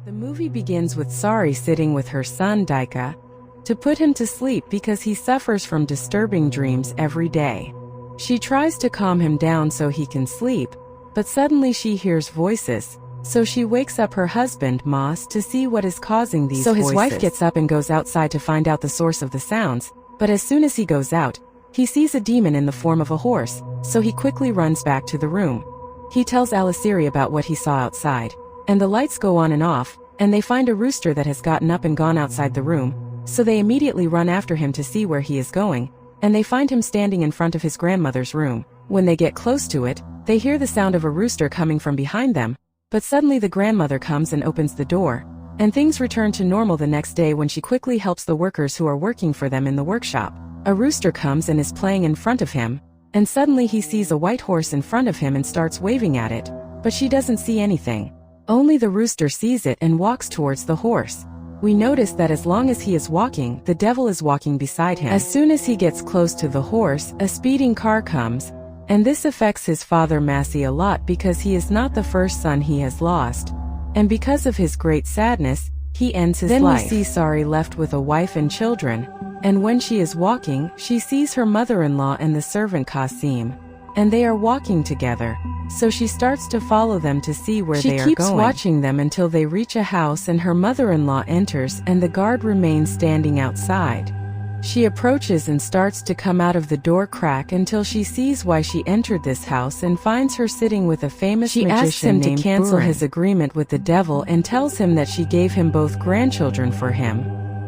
The movie begins with Sari sitting with her son Daika to put him to sleep because he suffers from disturbing dreams every day. She tries to calm him down so he can sleep, but suddenly she hears voices, so she wakes up her husband Mas to see what is causing these voices. So his wife gets up and goes outside to find out the source of the sounds, but as soon as he goes out, he sees a demon in the form of a horse, so he quickly runs back to the room. He tells Alisiri about what he saw outside, and the lights go on and off, and they find a rooster that has gotten up and gone outside the room, so they immediately run after him to see where he is going, and they find him standing in front of his grandmother's room. When they get close to it, they hear the sound of a rooster coming from behind them, but suddenly the grandmother comes and opens the door, and things return to normal the next day when she quickly helps the workers who are working for them in the workshop. A rooster comes and is playing in front of him, and suddenly he sees a white horse in front of him and starts waving at it, but she doesn't see anything. Only the rooster sees it and walks towards the horse. We notice that as long as he is walking, the devil is walking beside him. As soon as he gets close to the horse, a speeding car comes, and this affects his father Massey a lot because he is not the first son he has lost, and because of his great sadness, he ends his life. Then we see Sari left with a wife and children, and when she is walking, she sees her mother-in-law and the servant Kasim, and they are walking together, so she starts to follow them to see where they are going. She keeps watching them until they reach a house and her mother-in-law enters and the guard remains standing outside. She approaches and starts to come out of the door crack until she sees why she entered this house and finds her sitting with a famous magician named She asks him to cancel his agreement with the devil and tells him that she gave him both grandchildren for him.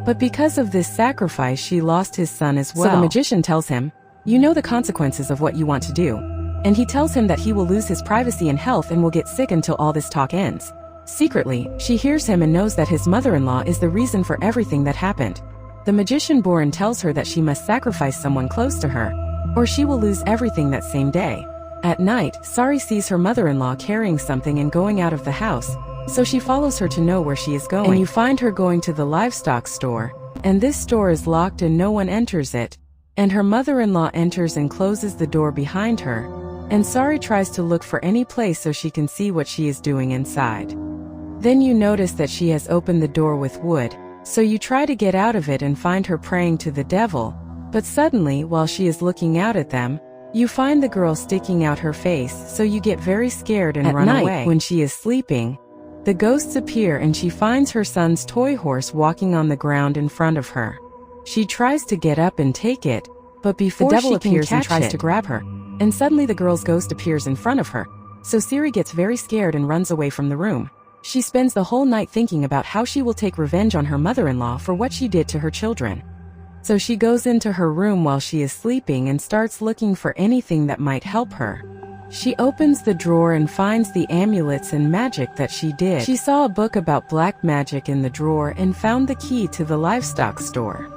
But because of this sacrifice she lost his son as well. So the magician tells him, "You know the consequences of what you want to do." And he tells him that he will lose his privacy and health and will get sick until all this talk ends. Secretly, she hears him and knows that his mother-in-law is the reason for everything that happened. The magician Boran tells her that she must sacrifice someone close to her, or she will lose everything that same day. At night, Sari sees her mother-in-law carrying something and going out of the house, so she follows her to know where she is going. And you find her going to the livestock store, and this store is locked and no one enters it, and her mother-in-law enters and closes the door behind her, and Sari tries to look for any place so she can see what she is doing inside. Then you notice that she has opened the door with wood, so you try to get out of it and find her praying to the devil, but suddenly, while she is looking out at them, you find the girl sticking out her face, so you get very scared and run away. At night, when she is sleeping, the ghosts appear and she finds her son's toy horse walking on the ground in front of her. She tries to get up and take it, but before the devil appears and tries to grab her, and suddenly the girl's ghost appears in front of her, so Siri gets very scared and runs away from the room. She spends the whole night thinking about how she will take revenge on her mother-in-law for what she did to her children. So she goes into her room while she is sleeping and starts looking for anything that might help her. She opens the drawer and finds the amulets and magic that she did. She saw a book about black magic in the drawer and found the key to the livestock store.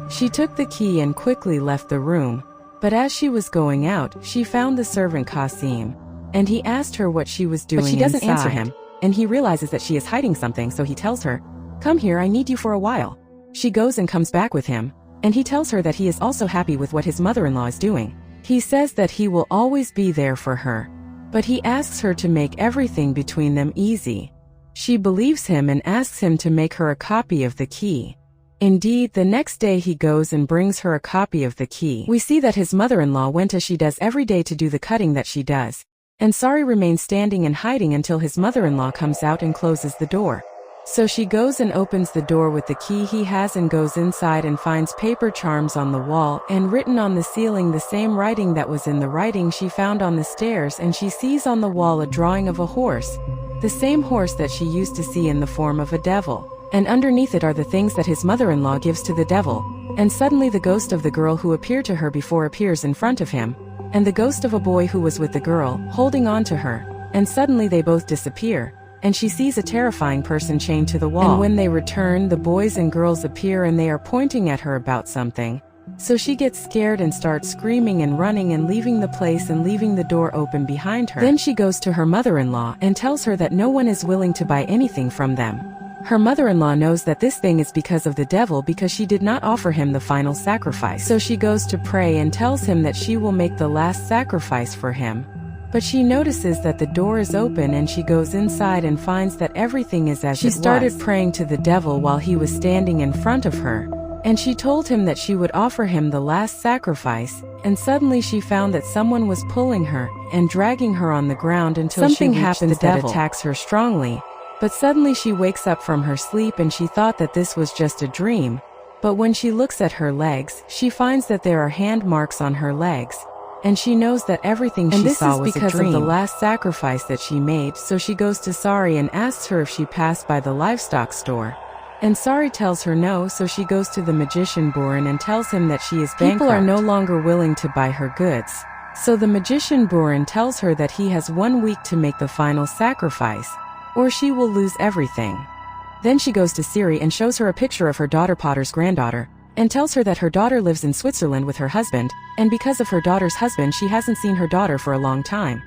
She took the key and quickly left the room, but as she was going out, she found the servant Kasim, and he asked her what she was doing inside. But she doesn't answer him, and he realizes that she is hiding something, so he tells her, "Come here, I need you for a while." She goes and comes back with him, and he tells her that he is also happy with what his mother-in-law is doing. He says that he will always be there for her, but he asks her to make everything between them easy. She believes him and asks him to make her a copy of the key. Indeed, the next day he goes and brings her a copy of the key. We see that his mother-in-law went as she does every day to do the cutting that she does, and Sari remains standing and hiding until his mother-in-law comes out and closes the door. So she goes and opens the door with the key he has and goes inside and finds paper charms on the wall and written on the ceiling the same writing that was in the writing she found on the stairs, and she sees on the wall a drawing of a horse, the same horse that she used to see in the form of a devil. And underneath it are the things that his mother-in-law gives to the devil, and suddenly the ghost of the girl who appeared to her before appears in front of him, and the ghost of a boy who was with the girl, holding on to her, and suddenly they both disappear, and she sees a terrifying person chained to the wall. And when they return, the boys and girls appear and they are pointing at her about something, so she gets scared and starts screaming and running and leaving the place and leaving the door open behind her. Then she goes to her mother-in-law and tells her that no one is willing to buy anything from them. Her mother-in-law knows that this thing is because of the devil because she did not offer him the final sacrifice. So she goes to pray and tells him that she will make the last sacrifice for him. But she notices that the door is open and she goes inside and finds that everything is as it was. She started praying to the devil while he was standing in front of her, and she told him that she would offer him the last sacrifice, and suddenly she found that someone was pulling her and dragging her on the ground until something happens that attacks her strongly. But suddenly she wakes up from her sleep and she thought that this was just a dream. But when she looks at her legs, she finds that there are hand marks on her legs, and she knows that everything she saw was a dream. And this is because of the last sacrifice that she made, so she goes to Sari and asks her if she passed by the livestock store. And Sari tells her no, so she goes to the magician Buran and tells him that she is bankrupt. People are no longer willing to buy her goods. So the magician Buran tells her that he has 1 week to make the final sacrifice, or she will lose everything. Then she goes to Siri and shows her a picture of her daughter Potter's granddaughter, and tells her that her daughter lives in Switzerland with her husband, and because of her daughter's husband she hasn't seen her daughter for a long time.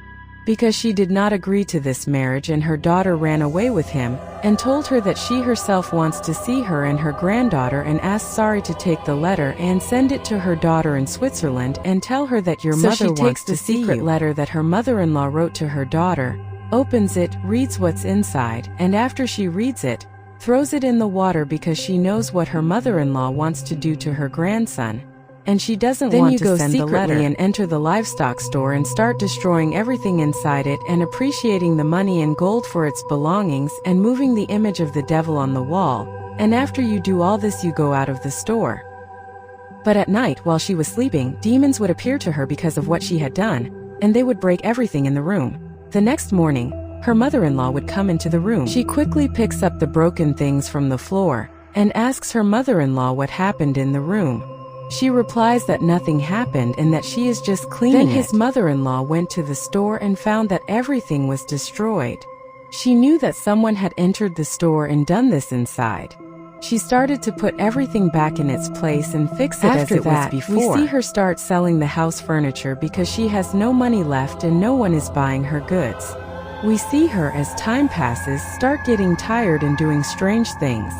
Because she did not agree to this marriage and her daughter ran away with him, and told her that she herself wants to see her and her granddaughter, and asked Sari to take the letter and send it to her daughter in Switzerland and tell her that your mother wants to see you. So she takes the secret letter that her mother-in-law wrote to her daughter, opens it, reads what's inside, and after she reads it, throws it in the water because she knows what her mother-in-law wants to do to her grandson, and she doesn't want to send the letter. And enter the livestock store and start destroying everything inside it and appreciating the money and gold for its belongings and moving the image of the devil on the wall, and after you do all this you go out of the store. But at night while she was sleeping, demons would appear to her because of what she had done, and they would break everything in the room. The next morning, her mother-in-law would come into the room. She quickly picks up the broken things from the floor and asks her mother-in-law what happened in the room. She replies that nothing happened and that she is just cleaning it. Then his mother-in-law went to the store and found that everything was destroyed. She knew that someone had entered the store and done this inside. She started to put everything back in its place and fix it as it was before. We see her start selling the house furniture because she has no money left and no one is buying her goods. We see her as time passes start getting tired and doing strange things.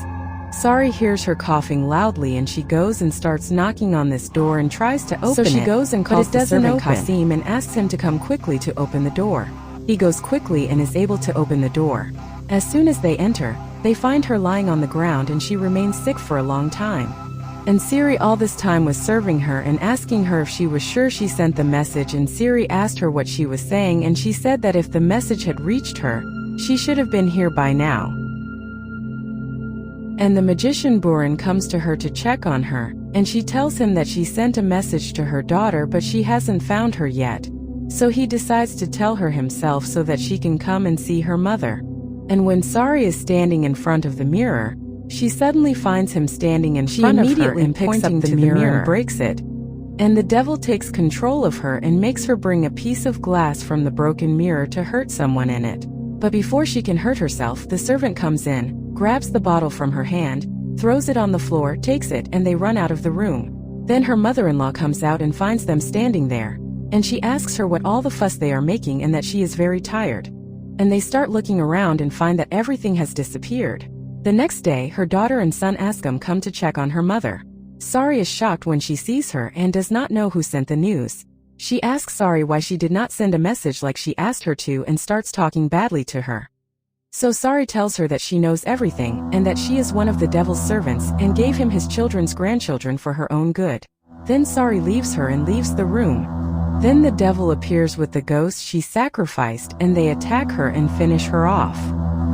Sari hears her coughing loudly and she goes and starts knocking on this door and tries to open it. So she goes and calls the servant Qasim and asks him to come quickly to open the door. He goes quickly and is able to open the door. As soon as they enter, they find her lying on the ground and she remains sick for a long time. And Siri all this time was serving her and asking her if she was sure she sent the message, and Siri asked her what she was saying and she said that if the message had reached her, she should have been here by now. And the magician Buran comes to her to check on her, and she tells him that she sent a message to her daughter but she hasn't found her yet. So he decides to tell her himself so that she can come and see her mother. And when Sari is standing in front of the mirror, she suddenly finds him standing in front of her and picks up the mirror and breaks it. And the devil takes control of her and makes her bring a piece of glass from the broken mirror to hurt someone in it. But before she can hurt herself, the servant comes in, grabs the bottle from her hand, throws it on the floor, takes it, and they run out of the room. Then her mother-in-law comes out and finds them standing there, and she asks her what all the fuss they are making and that she is very tired. And they start looking around and find that everything has disappeared. The next day, her daughter and son Asgham come to check on her mother. Sari is shocked when she sees her and does not know who sent the news. She asks Sari why she did not send a message like she asked her to and starts talking badly to her. So Sari tells her that she knows everything and that she is one of the devil's servants and gave him his children's grandchildren for her own good. Then Sari leaves her and leaves the room. Then the devil appears with the ghost she sacrificed and they attack her and finish her off.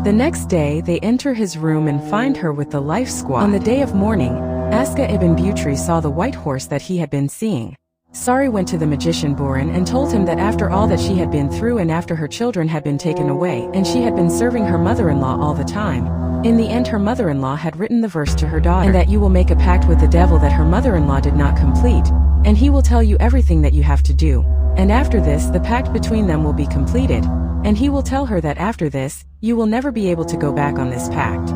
The next day, they enter his room and find her with the life squad. On the day of mourning, Aska ibn Butri saw the white horse that he had been seeing. Sari went to the magician Buran and told him that after all that she had been through and after her children had been taken away and she had been serving her mother-in-law all the time, in the end her mother-in-law had written the verse to her daughter, and that you will make a pact with the devil that her mother-in-law did not complete, and he will tell you everything that you have to do. And after this the pact between them will be completed, and he will tell her that after this, you will never be able to go back on this pact.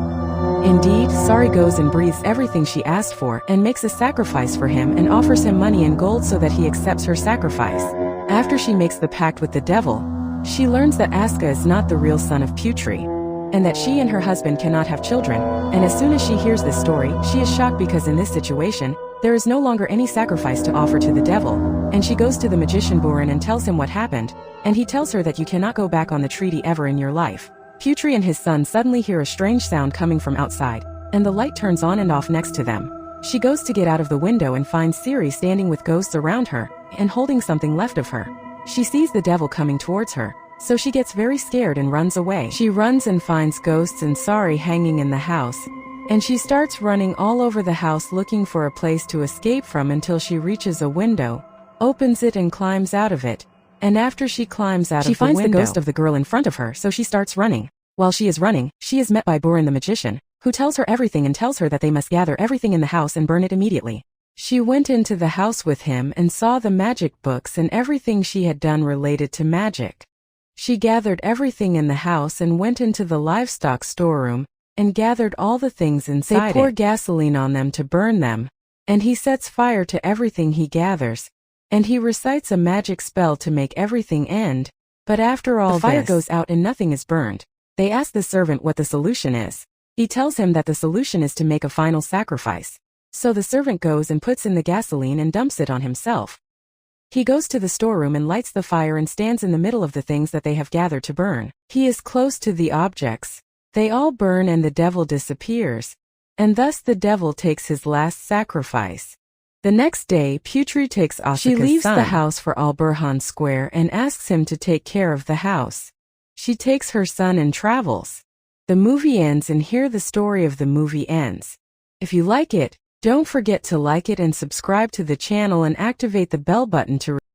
Indeed, Sari goes and breathes everything she asked for and makes a sacrifice for him and offers him money and gold so that he accepts her sacrifice. After she makes the pact with the devil, she learns that Aska is not the real son of Putri, and that she and her husband cannot have children, and as soon as she hears this story, she is shocked because in this situation, There is no longer any sacrifice to offer to the devil, and she goes to the magician Burin and tells him what happened, and he tells her that you cannot go back on the treaty ever in your life. Putri and his son suddenly hear a strange sound coming from outside, and the light turns on and off next to them. She goes to get out of the window and finds Siri standing with ghosts around her, and holding something left of her. She sees the devil coming towards her, so she gets very scared and runs away. She runs and finds ghosts and Sari hanging in the house, and she starts running all over the house looking for a place to escape from until she reaches a window, opens it and climbs out of it. And after she climbs out of the window, she finds the ghost of the girl in front of her, so she starts running. While she is running, she is met by Burin the magician, who tells her everything and tells her that they must gather everything in the house and burn it immediately. She went into the house with him and saw the magic books and everything she had done related to magic. She gathered everything in the house and went into the livestock storeroom and gathered all the things inside it. They pour gasoline on them to burn them, and he sets fire to everything he gathers, and he recites a magic spell to make everything end. But after all, the fire goes out and nothing is burned. They ask the servant what the solution is. He tells him that the solution is to make a final sacrifice. So the servant goes and puts in the gasoline and dumps it on himself. He goes to the storeroom and lights the fire and stands in the middle of the things that they have gathered to burn. He is close to the objects. They all burn and the devil disappears. And thus the devil takes his last sacrifice. The next day, Putri takes Asika's son. She leaves the house for Al-Burhan Square and asks him to take care of the house. She takes her son and travels. The movie ends, and here the story of the movie ends. If you like it, don't forget to like it and subscribe to the channel and activate the bell button to